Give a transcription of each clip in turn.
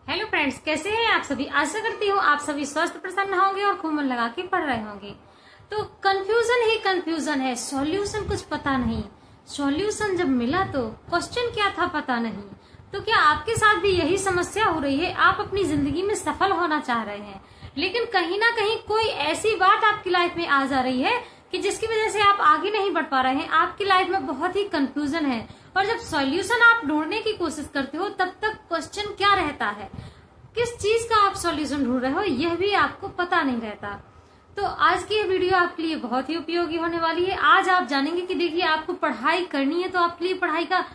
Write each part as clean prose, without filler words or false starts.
Hello friends, कैसे हैं आप सभी। आशा करती हूँ आप सभी स्वस्थ प्रसन्न होंगे और खूब मन लगा के पढ़ रहे होंगे। तो कंफ्यूजन ही कंफ्यूजन है, सॉल्यूशन कुछ पता नहीं। सॉल्यूशन जब मिला तो क्वेश्चन क्या था पता नहीं। तो क्या आपके साथ भी यही समस्या हो रही है? आप अपनी जिंदगी में सफल होना चाह रहे हैं, लेकिन कहीं ना कहीं कोई ऐसी बात आपकी लाइफ में आ जा रही है कि जिसकी वजह से आप आगे नहीं बढ़ पा रहे हैं। आपकी लाइफ में बहुत ही कंफ्यूजन है और जब सॉल्यूशन आप ढूंढने की कोशिश करते हो तब तक क्वेश्चन क्या रहता है, किस चीज का आप सॉल्यूशन ढूंढ रहे हो, यह भी आपको पता नहीं रहता। तो आज की ये वीडियो आपके लिए बहुत ही उपयोगी होने वाली है। आज आप जानेंगे कि देखिए, आपको पढ़ाई करनी है तो आपके लिए पढ़ाई का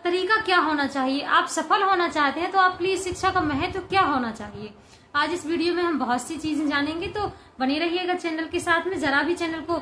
तरीका क्या होना चाहिए। आप सफल होना चाहते हैं तो आपके लिए शिक्षा का महत्व क्या होना चाहिए। आज इस वीडियो में हम बहुत सी चीजें जानेंगे, तो बने रहिएगा चैनल के साथ में। जरा भी चैनल को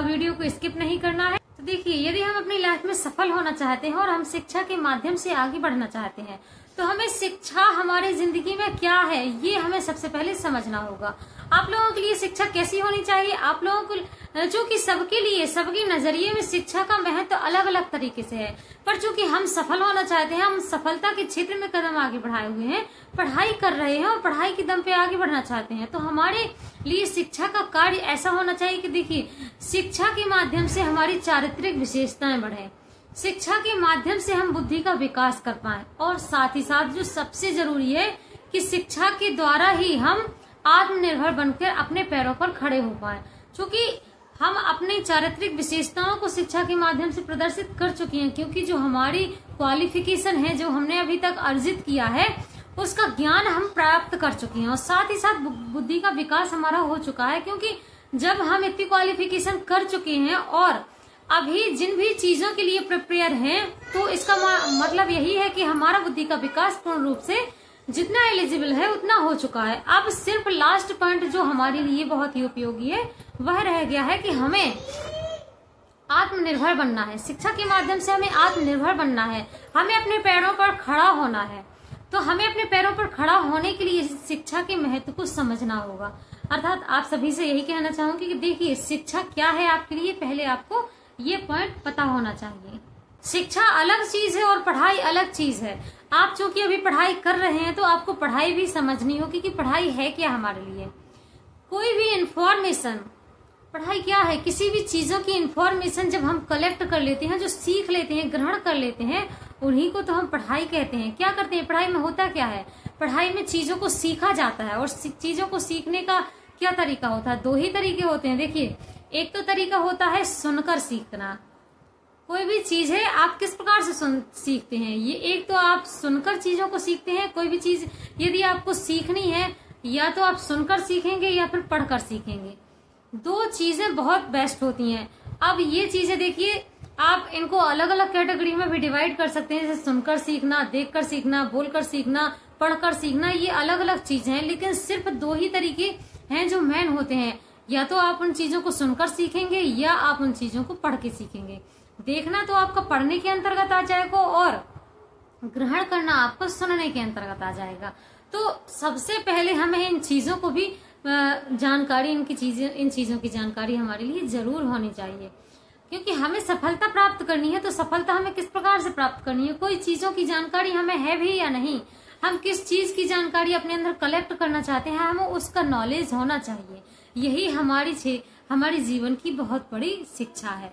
वीडियो को स्किप नहीं करना है। तो देखिए, यदि हम अपनी लाइफ में सफल होना चाहते हैं और हम शिक्षा के माध्यम से आगे बढ़ना चाहते हैं तो हमें शिक्षा हमारी जिंदगी में क्या है, ये हमें सबसे पहले समझना होगा। आप लोगों के लिए शिक्षा कैसी होनी चाहिए, आप लोगों को, जो कि सबके लिए, सबके नजरिए में शिक्षा का महत्व अलग अलग तरीके से है। पर चूंकि हम सफल होना चाहते हैं, हम सफलता के क्षेत्र में कदम आगे बढ़ाए हुए हैं, पढ़ाई कर रहे हैं और पढ़ाई के दम पे आगे बढ़ना चाहते हैं, तो हमारे लिए शिक्षा का कार्य ऐसा होना चाहिए कि देखिए, शिक्षा के माध्यम से हमारी चारित्रिक विशेषताएं बढ़े, शिक्षा के माध्यम से हम बुद्धि का विकास कर पाएं, और साथ ही साथ जो सबसे जरूरी है कि शिक्षा के द्वारा ही हम आत्मनिर्भर बनकर अपने पैरों पर खड़े हो पाएं। क्योंकि हम अपनी चारित्रिक विशेषताओं को शिक्षा के माध्यम से प्रदर्शित कर चुके हैं, क्योंकि जो हमारी क्वालिफिकेशन है, जो हमने अभी तक अर्जित किया है, उसका ज्ञान हम प्राप्त कर चुके हैं और साथ ही साथ बुद्धि का विकास हमारा हो चुका है। क्योंकि जब हम इतनी क्वालिफिकेशन कर चुके हैं और अभी जिन भी चीजों के लिए प्रिपेयर हैं, तो इसका मतलब यही है कि हमारा बुद्धि का विकास पूर्ण रूप से जितना एलिजिबल है उतना हो चुका है। अब सिर्फ लास्ट पॉइंट जो हमारे लिए बहुत ही उपयोगी है वह रह गया है कि हमें आत्मनिर्भर बनना है। शिक्षा के माध्यम से हमें आत्मनिर्भर बनना है, हमें अपने पैरों पर खड़ा होना है। तो हमें अपने पैरों पर खड़ा होने के लिए शिक्षा के महत्व को समझना होगा। अर्थात आप सभी से यही कहना चाहूंगी कि देखिए, शिक्षा क्या है आपके लिए, पहले आपको ये पॉइंट पता होना चाहिए। शिक्षा अलग चीज है और पढ़ाई अलग चीज है। आप चूंकि अभी पढ़ाई कर रहे हैं तो आपको पढ़ाई भी समझनी होगी कि पढ़ाई है क्या हमारे लिए। कोई भी इंफॉर्मेशन, पढ़ाई क्या है, किसी भी चीजों की इंफॉर्मेशन जब हम कलेक्ट कर लेते हैं, जो सीख लेते हैं, ग्रहण कर लेते हैं, उन्हीं को तो हम पढ़ाई कहते हैं। क्या करते हैं पढ़ाई में, होता क्या है, पढ़ाई में चीजों को सीखा जाता है। और चीजों को सीखने का क्या तरीका होता है, दो ही तरीके होते हैं। देखिए, एक तो तरीका होता है सुनकर सीखना। कोई भी चीज है, आप किस प्रकार से सीखते हैं, ये एक तो आप सुनकर चीजों को सीखते हैं। कोई भी चीज यदि आपको सीखनी है, या तो आप सुनकर सीखेंगे या फिर पढ़कर सीखेंगे। दो चीजें बहुत बेस्ट होती हैं। अब ये चीजें देखिए, आप इनको अलग अलग कैटेगरी में भी डिवाइड कर सकते हैं, जैसे सुनकर सीखना, देखकर सीखना, बोलकर सीखना, पढ़कर सीखना। ये अलग अलग चीजें हैं, लेकिन सिर्फ दो ही तरीके हैं जो मेन होते हैं। या तो आप उन चीजों को सुनकर सीखेंगे या आप उन चीजों को पढ़ के सीखेंगे। देखना तो आपका पढ़ने के अंतर्गत आ जाएगा और ग्रहण करना आपको सुनने के अंतर्गत आ जाएगा। तो सबसे पहले हमें इन चीजों को भी जानकारी, इन चीजों की जानकारी हमारे लिए जरूर होनी चाहिए। क्योंकि हमें सफलता प्राप्त करनी है, तो सफलता हमें किस प्रकार से प्राप्त करनी है, कोई चीजों की जानकारी हमें है भी या नहीं, हम किस चीज की जानकारी अपने अंदर कलेक्ट करना चाहते हैं, हमें उसका नॉलेज होना चाहिए। यही हमारी जीवन की बहुत बड़ी शिक्षा है।